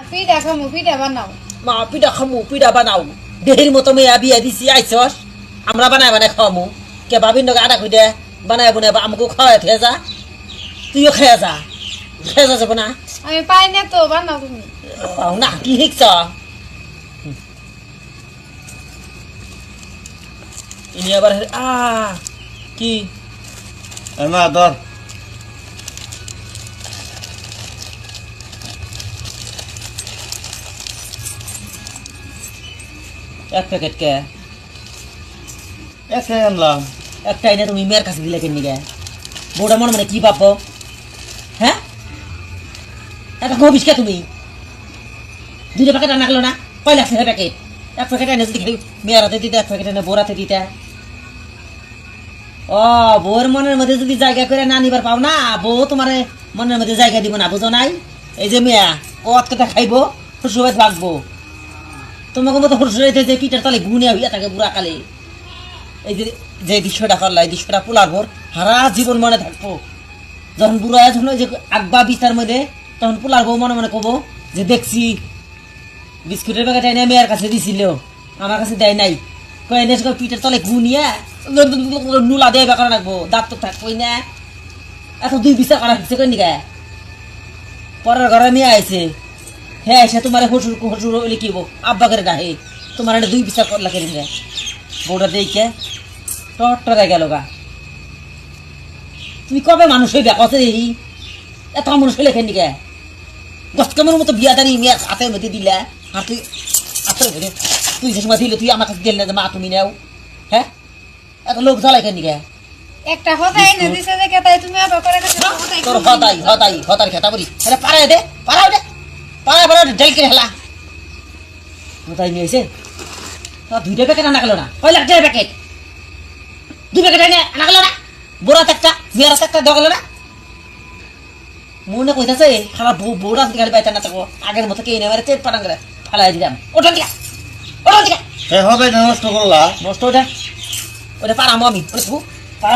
পিঠা খামু পিঠা বানাও মা পিঠা খামু পিঠা বানাও দেহের মতো মেয়া বিয়া দিছি আইছস আমরা বানাই বানাই খাওয়ামু কে বাবির নগে আটা খুঁজে বানাই বানাই আমাকে খাওয়াই খেয়ে যা তুইও খেয়ে যা যাবো না আমি পাই না তো বানাও তুমি না কি শিখছ ইনি আবার কি না ধর এক প্যাকেট কে একটাই আনলাম একটাই না তুমি মেয়ের কাছে দিলে কেন গে বউটা মনে মনে কি পাবো হ্যাঁ একটা গবিস কে তুমি দুটো প্যাকেট আনা গেলো না কয় লাগছে প্যাকেট এক প্যাকেট এনে যদি খালি মেয়ের হাতে দিতে এক প্যাকেট এনে বোর হাতে দিতে ও বউর মনের মধ্যে যদি জায়গা করে না নিবার পাও না বউ তোমার মনের মধ্যে জায়গা দিব না বুঝো নাই এই যে মেয়া কত কথা খাইবো শ্বশুর ভাগবো তোমাকে মতো শ্বশুর যে পিঠার তলে গুনে হইয়া থাকে বুড়া কালে এই যে যে দৃশ্যটা করলা এই দৃশ্যটা পোলার ভোর সারা জীবন মনে থাকবো যখন বুড়া যখন ওই যে আগবা বিস্তার মধ্যে তখন পোলার বউ মনে মনে কবো যে দেখছি বিস্কুটের প্যাকেট এনে মেয়ের কাছে দিছিল আমার কাছে দেয় নাই কয় এনে পিঠার তলে গুনিয়া নুলা দিয়ে বেকার রাখবো দাঁত তো থাকবোই না এত দুই বিচার করা হচ্ছে কই নিকা পরের ঘরে মেয়ে আইছে হ্যাঁ সে তোমার হসুর হসুর হইলে কি আব্বা করে ডাহে তোমার এটা দুই বিচার করলা কেন বউটা দেখে টটরে গেল গা তুমি কবে মানুষ হইবে কত এই এত মানুষ হইলে কেন নিকা গছ কামের মতো বিয়াদারি মেয়ে হাতের মধ্যে দিলা আর তুই হাতের মধ্যে তুই যে সময় দিলে তুই আমার কাছে দিলে না মা তুমি নেও হ্যাঁ এত লোক জ্বালাই কেন নিকা একটা হতাই না দিছে যে কেতাই তুমি আবার করে দিছো হতাই তোর হতাই খেতা বলি আরে পাড়ায় দে পাড়ায় ঢেল করে হেলা হতাই নিয়েছে দুইটা প্যাকেট আনা গেল না কয় লাখ টাকা প্যাকেট দুই প্যাকেট এনে আনা গেল না বোরা একটা মেয়ের একটা দেওয়া গেল না মনে কইতাছে খারাপ বউরা গাড়ি পাইতে না থাকবো আগের মতো কে এনে চেট পাঠান করে ফালাই দিলাম ওটা দিকা হবে না নষ্ট করলা নষ্ট ওটা পারামো আমি ওটা